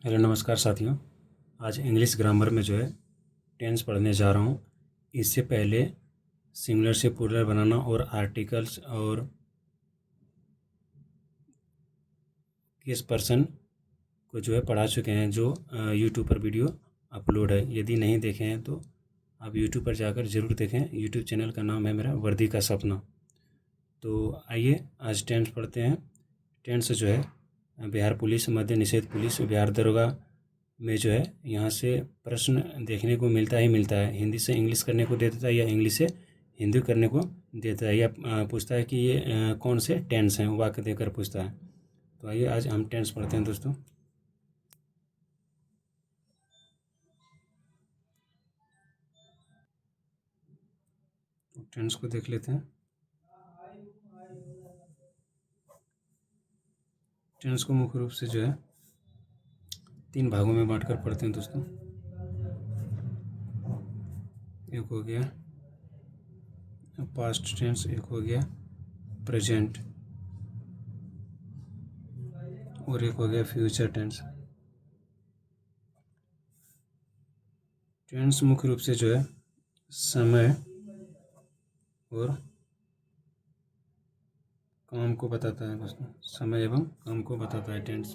Hello नमस्कार साथियों। आज इंग्लिश ग्रामर में जो है टेंस पढ़ने जा रहा हूँ। इससे पहले सिंगुलर से प्लूरल बनाना और आर्टिकल्स और किस पर्सन को जो है पढ़ा चुके हैं, जो यूट्यूब पर वीडियो अपलोड है। यदि नहीं देखे हैं तो आप यूट्यूब पर जाकर ज़रूर देखें। यूट्यूब चैनल का नाम है मेरा वर्दी का सपना। तो आइए आज टेंस पढ़ते हैं। टेंस जो है बिहार पुलिस, मद्य निषेध पुलिस, बिहार दरोगा में जो है यहाँ से प्रश्न देखने को मिलता ही मिलता है। हिंदी से इंग्लिश करने को दे देता है या इंग्लिश से हिंदी करने को देता है, या पूछता है कि ये कौन से टेंस हैं, वाक्य देकर पूछता है। तो आइए आज हम टेंस पढ़ते हैं दोस्तों। तो टेंस को देख लेते हैं। टेंस को मुख्य रूप से जो है 3 भागों में बांटकर पढ़ते हैं दोस्तों। एक हो गया पास्ट टेंस, एक हो गया प्रेजेंट और एक हो गया फ्यूचर टेंस। टेंस मुख्य रूप से जो है समय और काम को बताता है दोस्तों। समय एवं काम को बताता है टेंस।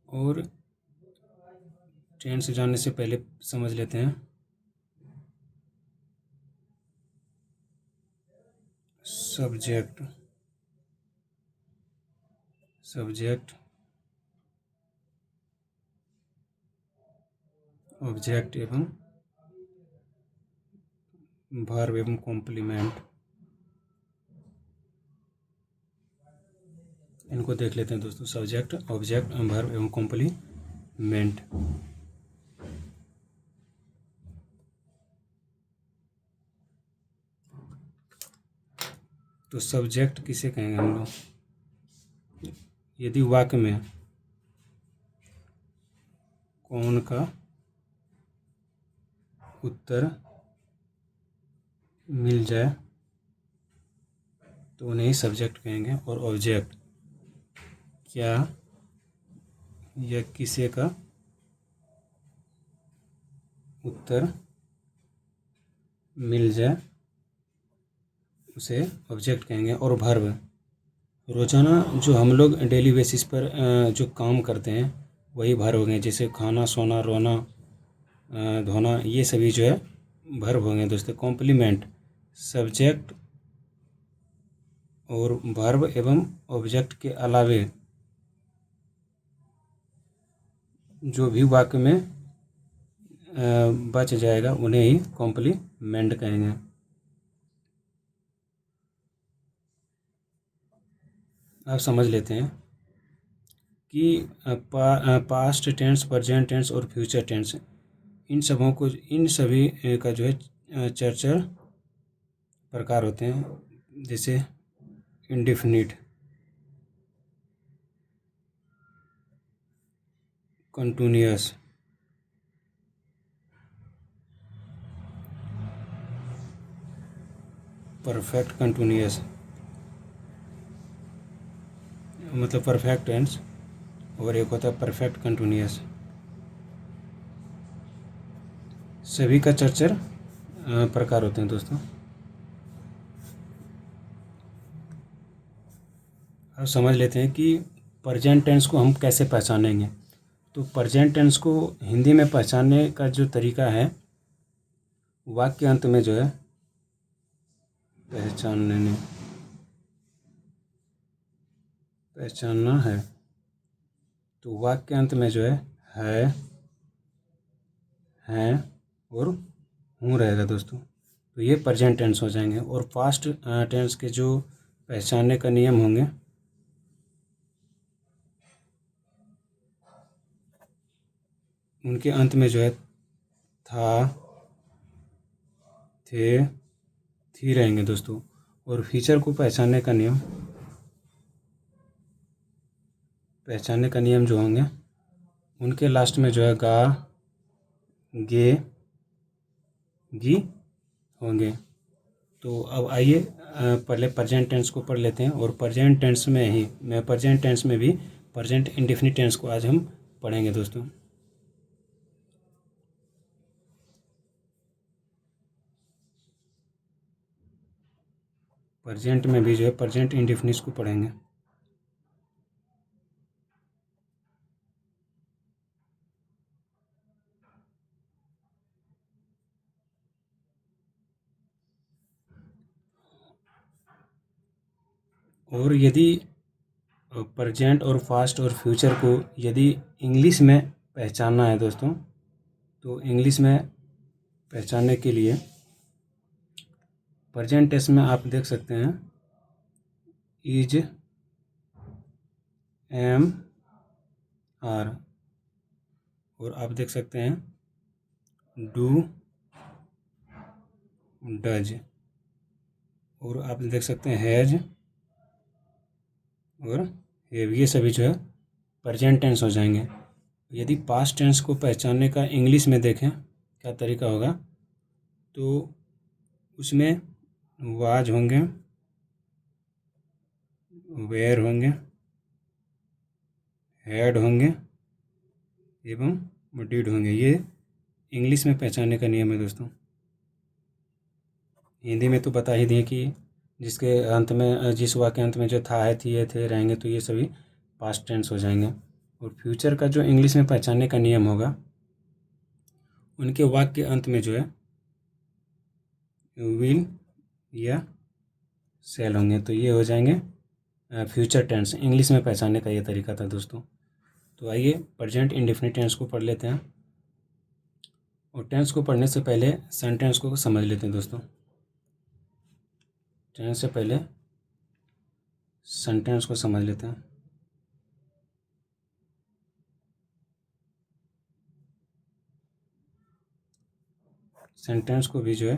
और टेंस जानने से पहले समझ लेते हैं सब्जेक्ट, ऑब्जेक्ट एवं वर्ब एवं कॉम्प्लीमेंट। इनको देख लेते हैं दोस्तों। सब्जेक्ट, ऑब्जेक्ट, वर्ब एवं कॉम्प्लीमेंट। तो सब्जेक्ट किसे कहेंगे हम लोग? यदि वाक्य में कौन का उत्तर मिल जाए तो उन्हें ही सब्जेक्ट कहेंगे। और ऑब्जेक्ट क्या या किसे का उत्तर मिल जाए उसे ऑब्जेक्ट कहेंगे। और वर्ब रोज़ाना जो हम लोग डेली बेसिस पर जो काम करते हैं वही वर्ब हो गए। जैसे खाना, सोना, रोना, धोना, ये सभी जो है वर्ब हो गए दोस्तों। कॉम्प्लीमेंट सब्जेक्ट और वर्ब एवं ऑब्जेक्ट के अलावे जो भी वाक्य में बच जाएगा उन्हें ही कॉम्प्लीमेंट कहेंगे। अब समझ लेते हैं कि पास्ट टेंस, प्रेजेंट टेंस और फ्यूचर टेंस, इन सभी का जो है चार प्रकार होते हैं। जैसे इंडेफिनिट, कंटिन्यूअस, परफेक्ट कंटिन्यूअस मतलब परफेक्ट टेंस, और एक होता है परफेक्ट कंटिन्यूअस। सभी का चार प्रकार होते हैं दोस्तों। अब समझ लेते हैं कि प्रेजेंट टेंस को हम कैसे पहचानेंगे। तो प्रेजेंट टेंस को हिंदी में पहचानने का जो तरीका है, वाक्य अंत में जो है पहचानना है। तो वाक्य अंत में जो है, हैं और हूँ रहेगा दोस्तों। तो ये प्रेजेंट टेंस हो जाएंगे। और पास्ट टेंस के जो पहचानने का नियम होंगे, उनके अंत में जो है था, थे, थी रहेंगे दोस्तों। और फ्यूचर को पहचानने का नियम जो होंगे, उनके लास्ट में जो है गा, गे, गी होंगे। तो अब आइए पहले प्रेजेंट टेंस को पढ़ लेते हैं। और प्रेजेंट टेंस में भी प्रेजेंट इंडेफिनिट टेंस को आज हम पढ़ेंगे दोस्तों। प्रेजेंट में भी जो है प्रेजेंट इंडेफिनिट को पढ़ेंगे। और यदि प्रेजेंट और पास्ट और फ्यूचर को यदि इंग्लिश में पहचानना है दोस्तों, तो इंग्लिश में पहचानने के लिए प्रेजेंट टेंस में आप देख सकते हैं इज, एम, आर, और आप देख सकते हैं डू, डज, और आप देख सकते हैं हैज और हैव। ये सभी जो है प्रेजेंट टेंस हो जाएंगे। यदि पास्ट टेंस को पहचानने का इंग्लिश में देखें क्या तरीका होगा, तो उसमें वाज होंगे, वेयर होंगे, हैड होंगे एवं डिड होंगे। ये इंग्लिश में पहचानने का नियम है दोस्तों। हिंदी में तो बता ही दिए कि जिसके अंत में, जिस वाक्य अंत में जो था, है, थी, है, थे रहेंगे तो ये सभी पास्ट टेंस हो जाएंगे। और फ्यूचर का जो इंग्लिश में पहचानने का नियम होगा, उनके वाक्य के अंत में जो है विल या सेल होंगे, तो ये हो जाएंगे फ्यूचर टेंस। इंग्लिश में पहचानने का ये तरीका था दोस्तों। तो आइए प्रेजेंट इंडेफिनिट टेंस को पढ़ लेते हैं। और टेंस को पढ़ने से पहले सेंटेंस को समझ लेते हैं दोस्तों। टेंस से पहले सेंटेंस को समझ लेते हैं। सेंटेंस को भी जो है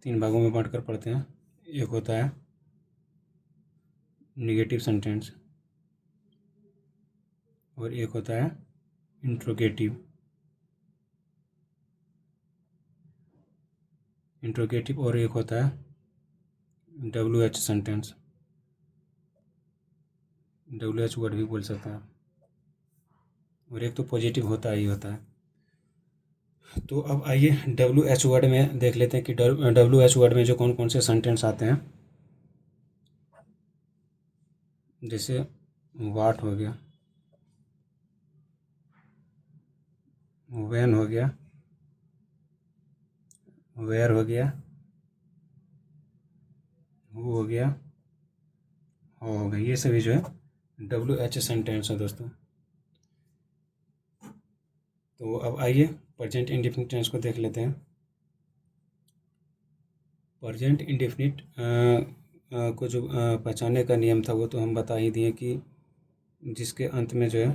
3 भागों में बांटकर पढ़ते हैं। एक होता है नेगेटिव सेंटेंस और एक होता है इंट्रोगेटिव और एक होता है WH सेंटेंस। WH वर्ड भी बोल सकता है, और एक तो पॉजिटिव होता ही होता है। तो अब आइए WH वर्ड में देख लेते हैं कि WH वर्ड में जो कौन कौन से सेंटेंस आते हैं। जैसे वाट हो गया, व्हेन हो गया, वेयर हो गया, हु हो गया, हाउ हो गया। ये सभी जो है WH सेंटेंस है दोस्तों। तो अब आइए प्रेजेंट इंडेफिनिट टेंस को देख लेते हैं। प्रेजेंट इंडेफिनिट को जो पहचानने का नियम था वो तो हम बता ही दिए कि जिसके अंत में जो है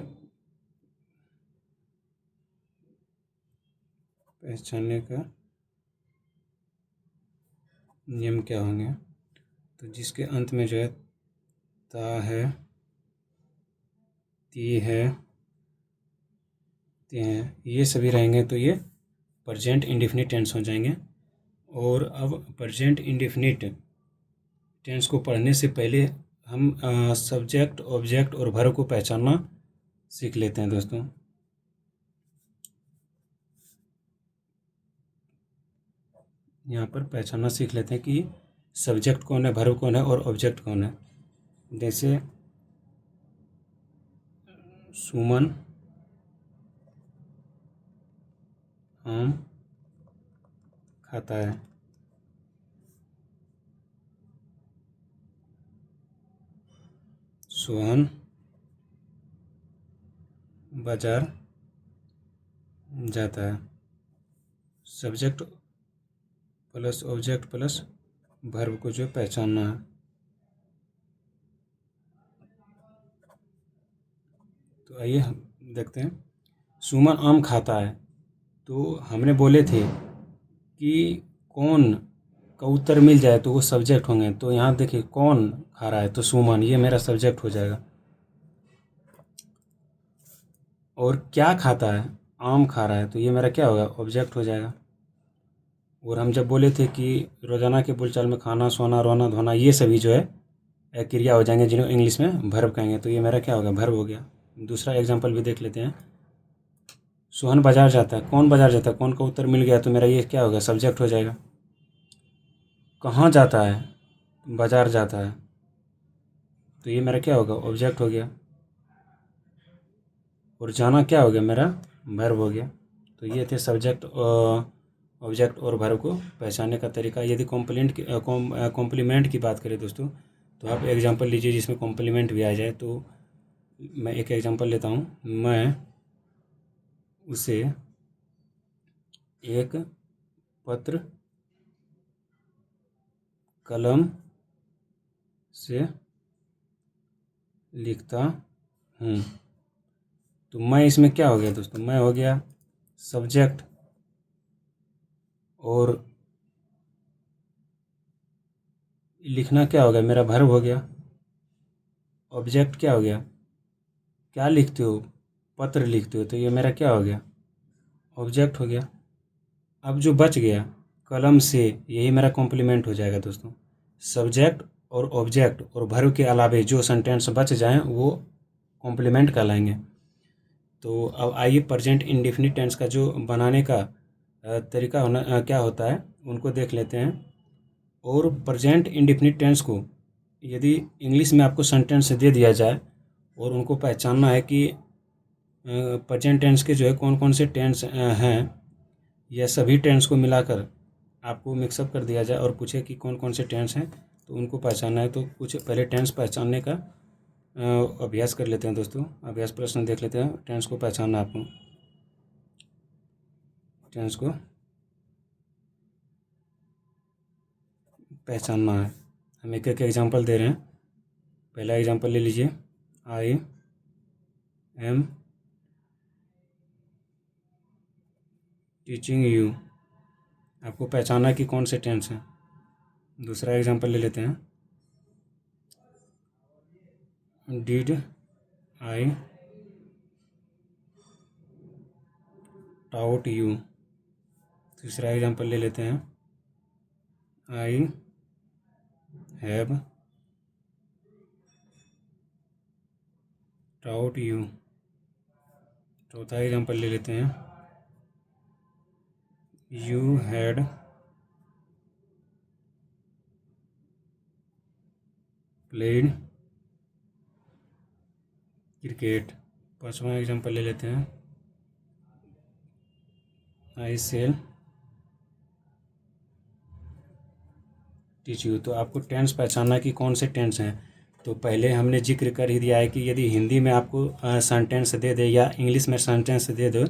पहचानने का नियम क्या होंगे, तो जिसके अंत में जो है ता है, ती है, ते हैं, ये सभी रहेंगे, तो ये प्रेजेंट इंडेफिनिट टेंस हो जाएंगे। और अब प्रेजेंट इंडेफिनिट टेंस को पढ़ने से पहले हम सब्जेक्ट, ऑब्जेक्ट और वर्ब को पहचानना सीख लेते हैं दोस्तों। यहाँ पर पहचानना सीख लेते हैं कि सब्जेक्ट कौन है, वर्ब कौन है और ऑब्जेक्ट कौन है। जैसे सुमन आम खाता है, सोहन बाजार जाता है। Subject plus object plus verb को जो पहचानना है। तो आइए हम देखते हैं। सुमन आम खाता है, तो हमने बोले थे कि कौन का उत्तर मिल जाए तो वो सब्जेक्ट होंगे। तो यहाँ देखिए कौन खा रहा है, तो सुमन, ये मेरा सब्जेक्ट हो जाएगा। और क्या खाता है, आम खा रहा है, तो ये मेरा क्या होगा, ऑब्जेक्ट हो जाएगा। और हम जब बोले थे कि रोज़ाना के बोलचाल में खाना, सोना, रोना, धोना, ये सभी जो है क्रिया हो जाएंगे जिन्हें इंग्लिश में वर्ब कहेंगे। तो ये मेरा क्या होगा, वर्ब हो गया। दूसरा एग्जाम्पल भी देख लेते हैं। सोहन बाजार जाता है, कौन बाजार जाता है, कौन का उत्तर मिल गया तो मेरा ये क्या होगा, सब्जेक्ट हो जाएगा। कहाँ जाता है, बाजार जाता है, तो ये मेरा क्या होगा, ऑब्जेक्ट हो गया। और जाना क्या हो गया, मेरा वर्ब हो गया। तो ये थे सब्जेक्ट, ऑब्जेक्ट और वर्ब को पहचानने का तरीका। यदि कॉम्प्लीमेंट की बात करें दोस्तों, तो आप एग्जांपल लीजिए जिसमें कॉम्प्लीमेंट भी आ जाए। तो मैं एक एग्जांपल लेता हूँ। मैं उसे एक पत्र कलम से लिखता हूँ। तो मैं इसमें क्या हो गया दोस्तों, मैं हो गया सब्जेक्ट, और लिखना क्या हो गया, मेरा वर्ब हो गया। ऑब्जेक्ट क्या हो गया, क्या लिखते हो, पत्र लिखते हो, तो ये मेरा क्या हो गया, ऑब्जेक्ट हो गया। अब जो बच गया कलम से, यही मेरा कॉम्प्लीमेंट हो जाएगा दोस्तों। सब्जेक्ट और ऑब्जेक्ट और वर्ब के अलावे जो सेंटेंस बच जाएं वो कॉम्प्लीमेंट कहलाएंगे। तो अब आइए प्रेजेंट इंडेफिनिट टेंस का जो बनाने का तरीका क्या होता है उनको देख लेते हैं। और प्रेजेंट इंडेफिनिट टेंस को यदि इंग्लिश में आपको सेंटेंस दे दिया जाए और उनको पहचानना है कि प्रेजेंट टेंस के जो है कौन कौन से टेंस हैं, या सभी टेंस को मिलाकर आपको मिक्सअप कर दिया जाए और पूछे कि कौन कौन से टेंस हैं, तो उनको पहचानना है। तो कुछ पहले टेंस पहचानने का अभ्यास कर लेते हैं दोस्तों। अभ्यास प्रश्न देख लेते हैं। टेंस को पहचानना, आपको टेंस को पहचानना है। हम एक एक एग्जांपल दे रहे हैं। पहला एग्जांपल ले लीजिए, आई एम टीचिंग यू। आपको पहचानना है कि कौन से टेंस हैं। दूसरा एग्जांपल ले लेते हैं, डिड आई टाउट यू। तीसरा एग्जांपल ले लेते हैं, आई हैव टाउट यू। चौथा एग्जांपल ले लेते हैं, यू हैड प्लेड क्रिकेट। पांचवा एग्जांपल ले लेते हैं, आई सेल टीच यू। तो आपको टेंस पहचानना कि कौन से टेंस हैं। तो पहले हमने जिक्र कर ही दिया है कि यदि हिंदी में आपको सेंटेंस दे दे या इंग्लिश में सेंटेंस दे दो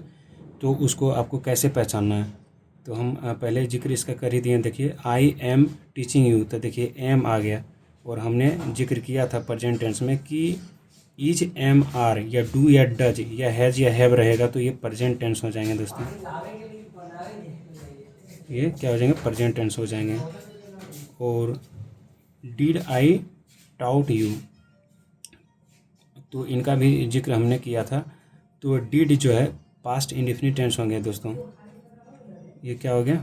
तो उसको आपको कैसे पहचानना है। तो हम पहले जिक्र इसका कर ही दिए। देखिए, आई एम टीचिंग यू, तो देखिए एम आ गया। और हमने जिक्र किया था प्रेजेंट टेंस में कि इज एम आर या डू या डज या हैज़ या हैव रहेगा तो ये प्रेजेंट टेंस हो जाएंगे दोस्तों। ये क्या हो जाएंगे, प्रेजेंट टेंस हो जाएंगे। और डिड आई टाउट यू, तो इनका भी जिक्र हमने किया था। तो डिड जो है पास्ट इंडेफिनिट टेंस हो गया दोस्तों। ये क्या हो गया,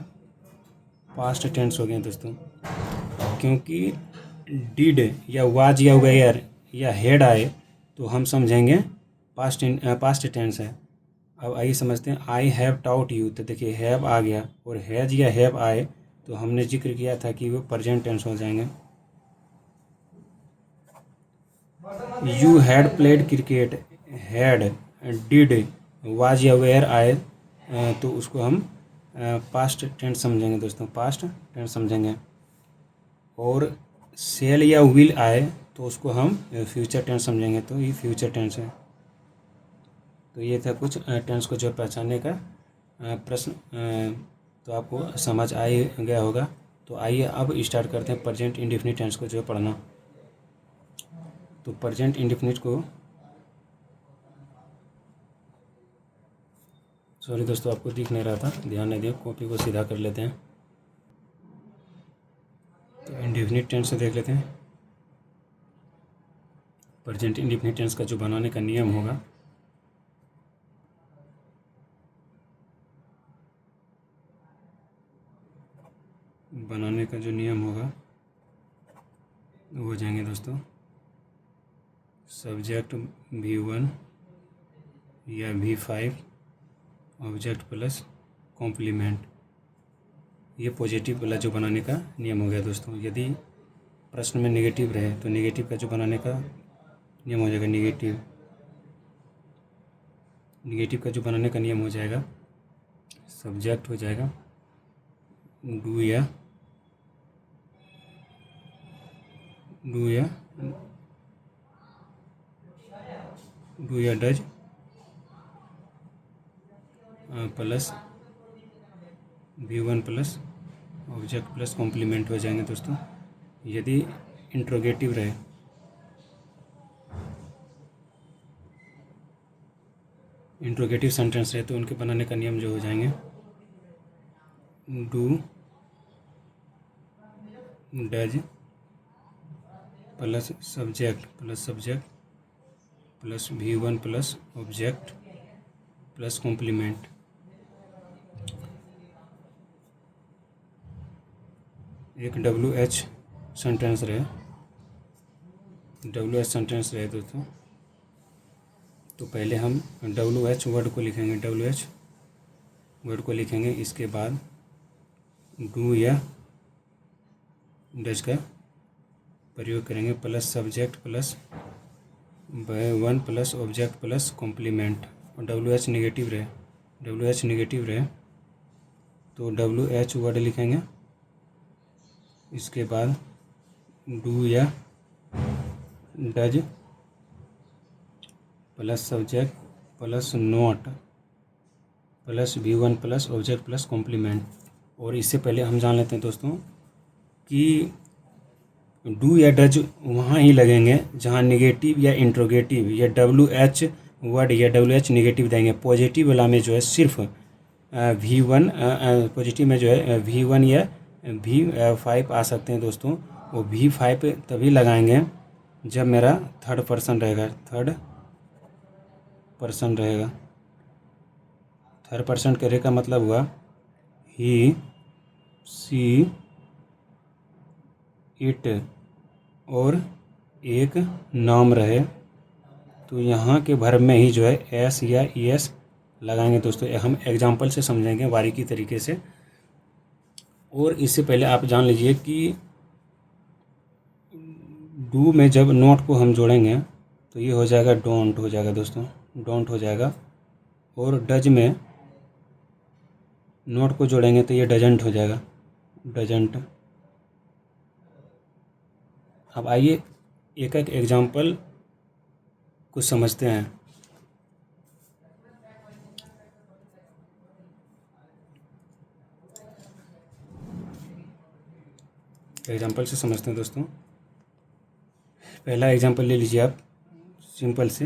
पास्ट टेंस हो गया दोस्तों। क्योंकि डिड या वाज या वेयर या हेड आए तो हम समझेंगे पास्ट टेंस है। अब आइए समझते हैं, आई हैव टाउट यू, तो देखिए हैव आ गया। और हैज या हैव आए तो हमने जिक्र किया था कि वो प्रेजेंट टेंस हो जाएंगे। You had played cricket, had, did, was या वेयर आए तो उसको हम पास्ट टेंस समझेंगे दोस्तों, पास्ट टेंस समझेंगे। और सेल या विल आए तो उसको हम फ्यूचर टेंस समझेंगे, तो ये फ्यूचर टेंस है। तो ये था कुछ टेंस को जो पहचानने का प्रश्न। तो आपको समझ आ ही गया होगा। तो आइए अब स्टार्ट करते हैं प्रेजेंट इंडेफिनिट टेंस को जो है पढ़ना। तो प्रेजेंट इंडेफिनिट को, सॉरी दोस्तों आपको दिख नहीं रहा था, ध्यान नहीं दिया, कॉपी को सीधा कर लेते हैं। तो इंडेफिनिट टेंस से देख लेते हैं। प्रेजेंट इंडेफिनिट टेंस का जो बनाने का नियम होगा, बनाने का जो नियम होगा वो हो जाएंगे दोस्तों। सब्जेक्ट V1 या V5 ऑब्जेक्ट प्लस कॉम्प्लीमेंट। ये पॉजिटिव वाला जो बनाने का नियम हो गया दोस्तों। यदि प्रश्न में नेगेटिव रहे तो नेगेटिव का जो बनाने का नियम हो जाएगा नेगेटिव का जो बनाने का नियम हो जाएगा सब्जेक्ट हो जाएगा डू या does plus V1 plus object plus complement हो जाएंगे दोस्तों। यदि इंट्रोगेटिव रहे इंट्रोगेटिव सेंटेंस रहे तो उनके बनाने का नियम जो हो जाएंगे do does plus subject plus V1 plus object plus complement. एक WH सेंटेंस रहे दोस्तों तो पहले हम WH वर्ड को लिखेंगे, इसके बाद डू या डज का प्रयोग करेंगे plus subject plus V1 plus object plus complement. और WH नेगेटिव रहे तो WH वर्ड लिखेंगे, इसके बाद डू या does plus subject plus not plus V1 plus object plus complement. और इससे पहले हम जान लेते हैं दोस्तों कि डू या डज वहाँ ही लगेंगे जहाँ नेगेटिव या इंट्रोगेटिव या WH वर्ड या WH नेगेटिव देंगे। पॉजिटिव वाला में जो है सिर्फ V1 पॉजिटिव में जो है V1 या V5 आ सकते हैं दोस्तों। वो V5 तभी लगाएंगे जब मेरा थर्ड पर्सन रहेगा। थर्ड पर्सन कहने का मतलब हुआ ही सी इट और एक नाम रहे तो यहाँ के वर्ब में ही जो है एस या ES लगाएंगे दोस्तों। हम एग्जांपल से समझेंगे बारीकी तरीके से। और इससे पहले आप जान लीजिए कि डू में जब नोट को हम जोड़ेंगे तो ये हो जाएगा डोंट हो जाएगा दोस्तों, डोंट हो जाएगा। और डज में नोट को जोड़ेंगे तो ये डजंट हो जाएगा, डजंट। अब आइए एक एक एग्जाम्पल को समझते हैं। एग्जाम्पल से समझते हैं दोस्तों। पहला एग्जाम्पल ले लीजिए आप सिंपल से,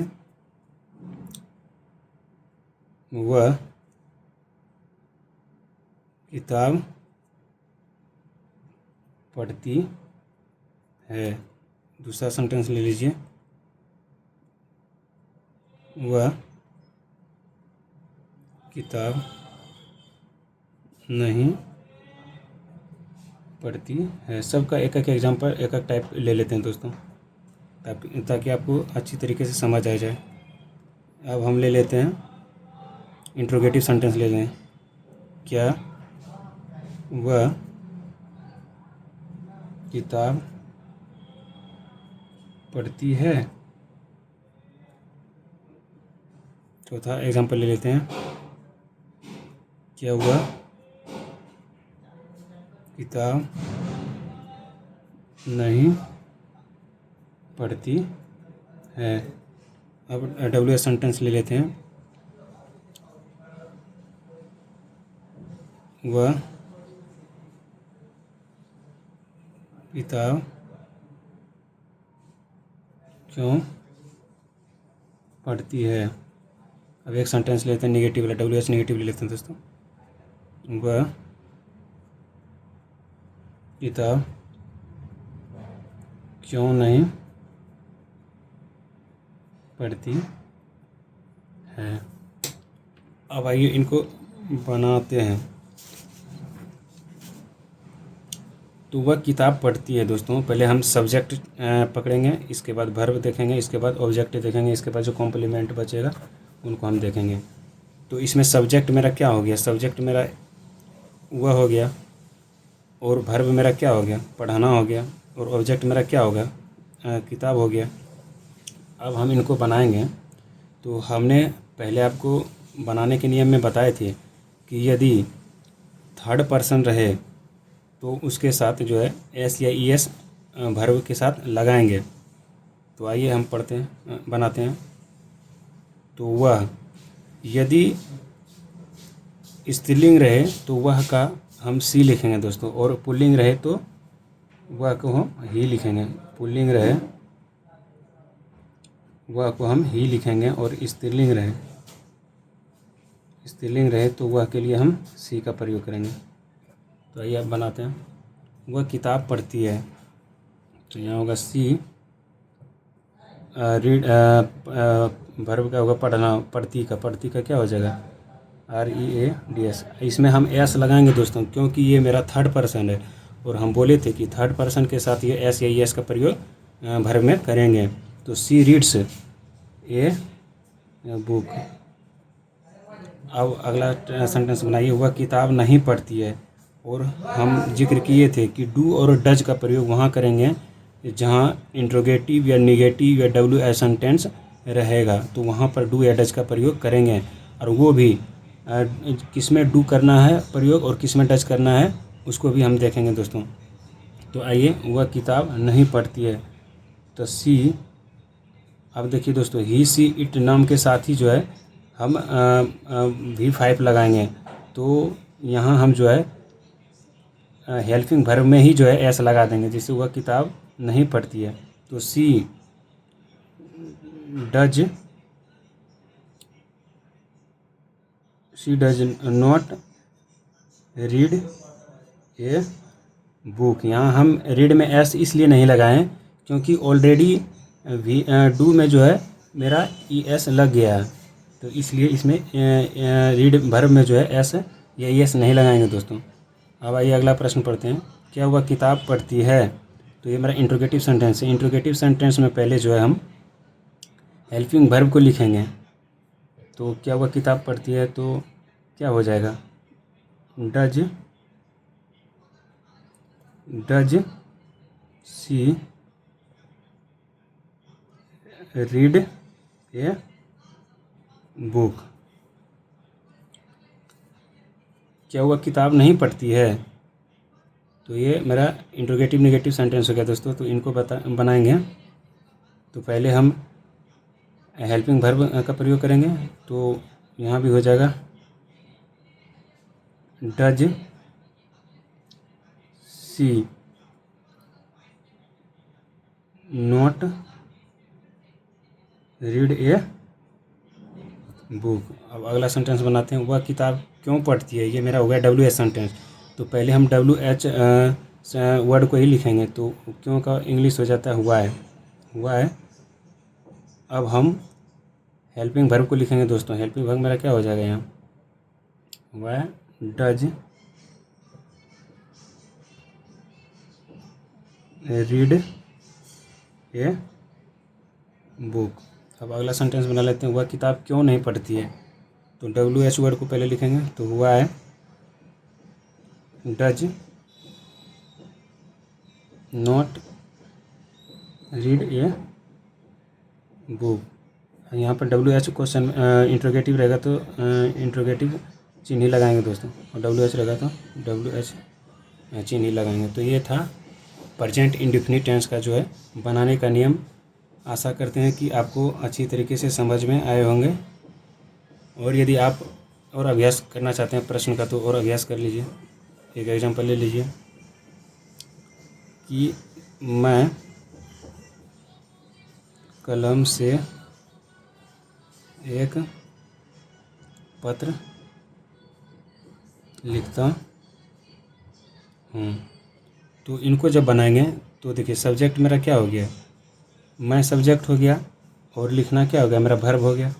वह किताब पढ़ती है। दूसरा सेंटेंस ले लीजिए, वह किताब नहीं पढ़ती है। सबका एक एक एग्जाम्पल एक एक टाइप ले लेते हैं दोस्तों ताकि आपको अच्छी तरीके से समझ आ जाए। अब हम ले लेते हैं इंट्रोगेटिव सेंटेंस ले लें। क्या वह किताब पढ़ती है। चौथा एग्जाम्पल ले लेते हैं, क्या वह किताब नहीं पढ़ती है। अब WH सेंटेंस ले लेते हैं, वह किताब क्यों पढ़ती है। अब एक सेंटेंस लेते हैं नेगेटिव वाला, WH नेगेटिव ले लेते हैं दोस्तों, वह किताब क्यों नहीं पढ़ती है। अब आइए इनको बनाते हैं। तो वह किताब पढ़ती है दोस्तों। पहले हम सब्जेक्ट पकड़ेंगे, इसके बाद वर्ब देखेंगे, इसके बाद ऑब्जेक्ट देखेंगे, इसके बाद जो कॉम्प्लीमेंट बचेगा उनको हम देखेंगे। तो इसमें सब्जेक्ट मेरा क्या हो गया, सब्जेक्ट मेरा वह हो गया, और वर्ब मेरा क्या हो गया, पढ़ाना हो गया, और ऑब्जेक्ट मेरा क्या होगा, किताब हो गया। अब हम इनको बनाएंगे। तो हमने पहले आपको बनाने के नियम में बताए थे कि यदि थर्ड पर्सन रहे तो उसके साथ जो है एस या ई एस वर्ब के साथ लगाएंगे। तो आइए हम पढ़ते हैं, बनाते हैं। तो वह, यदि स्त्रीलिंग रहे तो वह का हम सी लिखेंगे दोस्तों, और पुल्लिंग रहे तो वह को हम ही लिखेंगे। पुल्लिंग रहे वह को हम ही लिखेंगे, और स्त्रीलिंग रहे तो वह के लिए हम सी का प्रयोग करेंगे। तो आइए अब बनाते हैं। वह किताब पढ़ती है, तो यहाँ होगा सी, रीड, वर्ब का होगा पढ़ना, पढ़ती का क्या हो जाएगा, READS। इसमें हम एस लगाएंगे दोस्तों, क्योंकि ये मेरा थर्ड पर्सन है, और हम बोले थे कि थर्ड पर्सन के साथ ये एस या एस का प्रयोग वर्ब में करेंगे। तो सी रीड्स ए बुक। अब अगला सेंटेंस बनाइए। वह किताब नहीं पढ़ती है, और हम जिक्र किए थे कि डू और डज का प्रयोग वहाँ करेंगे जहाँ इंट्रोगेटिव या निगेटिव या WH सेंटेंस रहेगा, तो वहाँ पर डू या डज का प्रयोग करेंगे। और वो भी किस में डू करना है प्रयोग और किस में डज करना है उसको भी हम देखेंगे दोस्तों। तो आइए, वह किताब नहीं पढ़ती है, तो सी। अब देखिए दोस्तों, ही सी इट नाम के साथ ही जो है हम V5 लगाएंगे। तो यहाँ हम जो है हेल्पिंग वर्ब में ही जो है एस लगा देंगे, जिससे वह किताब नहीं पढ़ती है। तो she does not read a book. यहाँ हम रीड में एस इसलिए नहीं लगाएं क्योंकि ऑलरेडी डू में जो है मेरा ES लग गया है, तो इसलिए इसमें रीड वर्ब में जो है एस या ES नहीं लगाएंगे दोस्तों। अब आइए अगला प्रश्न पढ़ते हैं। क्या वह किताब पढ़ती है, तो ये मेरा इंट्रोगेटिव सेंटेंस है। इंट्रोगेटिव सेंटेंस में पहले जो है हम हेल्पिंग वर्ब को लिखेंगे। तो क्या वह किताब पढ़ती है, तो क्या हो जाएगा, does she read a book. क्या वह किताब नहीं पढ़ती है, तो ये मेरा इंट्रोगेटिव नेगेटिव सेंटेंस हो गया दोस्तों। तो इनको बनाएंगे। तो पहले हम हेल्पिंग वर्ब का प्रयोग करेंगे, तो यहाँ भी हो जाएगा does she not read a book. अब अगला सेंटेंस बनाते हैं। वह किताब क्यों पढ़ती है, ये मेरा हो गया WH सेंटेंस। तो पहले हम WH वर्ड को ही लिखेंगे, तो क्यों का इंग्लिश हो जाता है हुआ है। अब हम हेल्पिंग वर्ब को लिखेंगे दोस्तों। हेल्पिंग वर्ब मेरा क्या हो जाएगा, यहाँ वह डज रीड ए बुक। अब अगला सेंटेंस बना लेते हैं। वह किताब क्यों नहीं पढ़ती है, तो WH वर्ड को पहले लिखेंगे, तो हुआ है does not read a book. यहाँ पर WH क्वेश्चन इंट्रोगेटिव रहेगा, तो इंट्रोगेटिव चिन्ह लगाएंगे दोस्तों, और WH रहेगा तो WH चिन्ह लगाएंगे। तो ये था प्रेजेंट इंडेफिनिट टेंस का जो है बनाने का नियम। आशा करते हैं कि आपको अच्छी तरीके से समझ में आए होंगे, और यदि आप और अभ्यास करना चाहते हैं प्रश्न का, तो और अभ्यास कर लीजिए। एक एग्जांपल ले लीजिए कि मैं कलम से एक पत्र लिखता हूँ। तो इनको जब बनाएंगे तो देखिए, सब्जेक्ट मेरा क्या हो गया, मैं सब्जेक्ट हो गया, और लिखना क्या हो गया, मेरा वर्ब हो गया।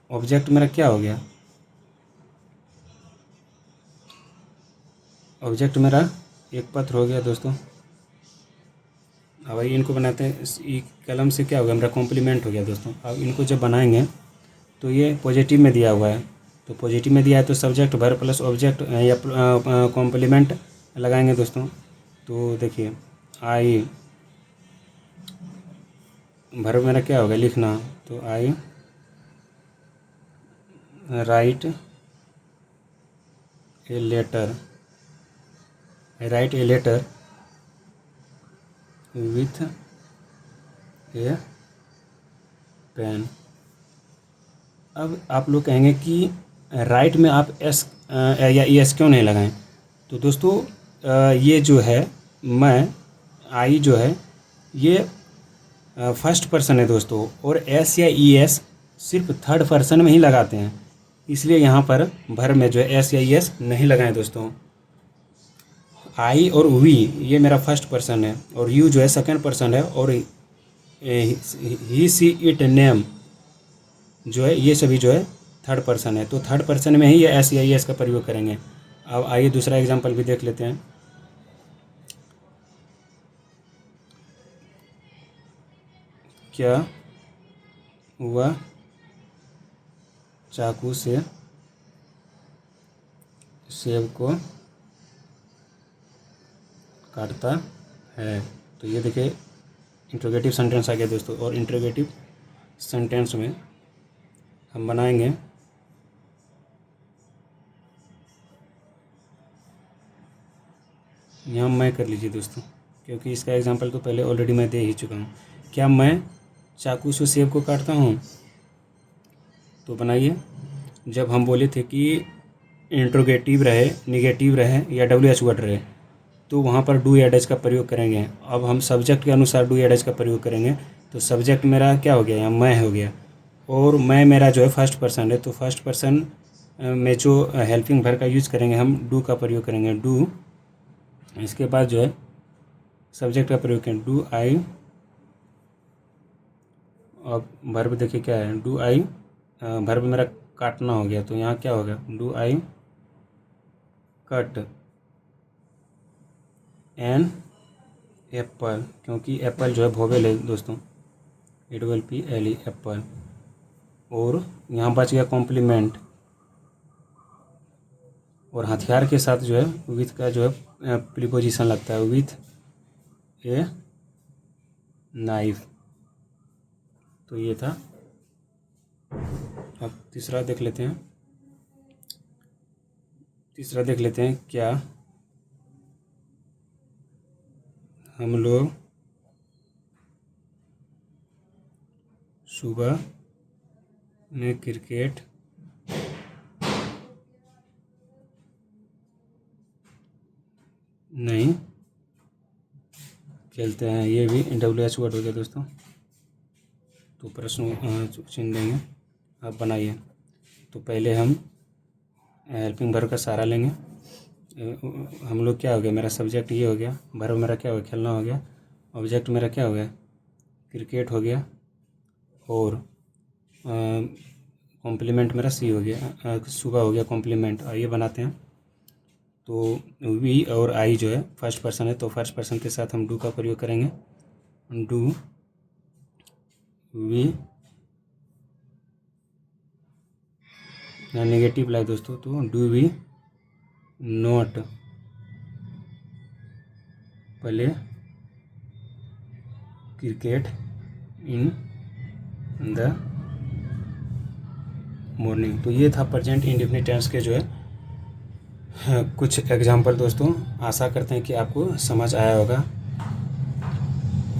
ऑब्जेक्ट मेरा क्या हो गया, ऑब्जेक्ट मेरा एक पत्र हो गया दोस्तों। अब ये इनको बनाते हैं, इस कलम से क्या होगा, मेरा कॉम्प्लीमेंट हो गया दोस्तों। अब इनको जब बनाएंगे तो ये पॉजिटिव में दिया हुआ है, तो पॉजिटिव में दिया है तो सब्जेक्ट वर्ब प्लस ऑब्जेक्ट या कॉम्प्लीमेंट लगाएंगे दोस्तों। तो देखिए आई, वर्ब मेरा क्या होगा, लिखना, तो I write a letter, I write a letter with a pen. अब आप लोग कहेंगे कि राइट में आप एस या एस क्यों नहीं लगाएं, तो दोस्तों ये जो है मैं, आई जो है ये फर्स्ट पर्सन है दोस्तों, और एस या ई एस सिर्फ थर्ड पर्सन में ही लगाते हैं, इसलिए यहाँ पर भर में जो है एस या ई एस नहीं लगाएं दोस्तों। आई और वी ये मेरा फर्स्ट पर्सन है, और यू जो है सेकंड पर्सन है, और ही सी इट नेम जो है ये सभी जो है थर्ड पर्सन है, तो थर्ड पर्सन में ही ये एस या ई एस का प्रयोग करेंगे। अब आइए दूसरा एग्जांपल भी देख लेते हैं। क्या वह चाकू से सेब को काटता है, तो ये देखिए इंट्रोगेटिव सेंटेंस आ गया दोस्तों। और इंट्रोगेटिव सेंटेंस में हम बनाएंगे यहाँ मैं कर लीजिए दोस्तों, क्योंकि इसका एग्जांपल तो पहले ऑलरेडी मैं दे ही चुका हूँ। क्या मैं चाकू से सेब को काटता हूँ, तो बनाइए। जब हम बोले थे कि इंट्रोगेटिव रहे, निगेटिव रहे या WH वर्ड रहे, तो वहाँ पर डू या डज का प्रयोग करेंगे। अब हम सब्जेक्ट के अनुसार डू या डज का प्रयोग करेंगे, तो सब्जेक्ट मेरा क्या हो गया, यहाँ मैं हो गया, और मैं मेरा जो है फर्स्ट पर्सन है, तो फर्स्ट पर्सन में जो हेल्पिंग वर्ब का यूज़ करेंगे हम डू का प्रयोग करेंगे, डू। इसके बाद जो है सब्जेक्ट का प्रयोग करें, डू आई। अब वर्ब देखिए क्या है, डू आई, वर्ब मेरा काटना हो गया, तो यहाँ क्या होगा, do I cut an apple, क्योंकि एप्पल जो है वोवेल है दोस्तों, APPLE एप्पल। और यहाँ बच गया कॉम्प्लीमेंट, और हथियार के साथ जो है विथ का जो है प्रीपोजिशन लगता है, विथ ए नाइफ। तो ये था। अब तीसरा देख लेते हैं। क्या हम लोग सुबह में क्रिकेट नहीं खेलते हैं, ये भी WH वर्ड हो गया दोस्तों, तो प्रश्न चिन्ह देंगे। अब बनाइए, तो पहले हम हेल्पिंग वर्ब का सहारा लेंगे। हम लोग क्या हो गया, मेरा सब्जेक्ट ये हो गया, वर्ब मेरा क्या हो गया, खेलना हो गया, ऑब्जेक्ट मेरा क्या हो गया, क्रिकेट हो गया, और कॉम्प्लीमेंट मेरा सी हो गया, सुबह हो गया कॉम्प्लीमेंट। आइए बनाते हैं। तो वी और आई जो है फर्स्ट पर्सन है, तो फर्स्ट पर्सन के साथ हम डू का प्रयोग करेंगे, डू वी। यहाँ नेगेटिव लाए दोस्तों, तो do we not play cricket in the morning. तो ये था प्रेजेंट इंडेफिनिट टेंस के जो है कुछ एग्जाम्पल दोस्तों। आशा करते हैं कि आपको समझ आया होगा।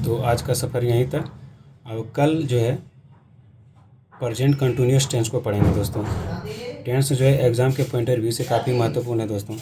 तो आज का सफ़र यहीं तक। अब कल जो है प्रेजेंट कंटिन्यूअस टेंस को पढ़ेंगे दोस्तों। टेंस जो है एग्ज़ाम के पॉइंट ऑफ व्यू से काफ़ी महत्वपूर्ण है दोस्तों।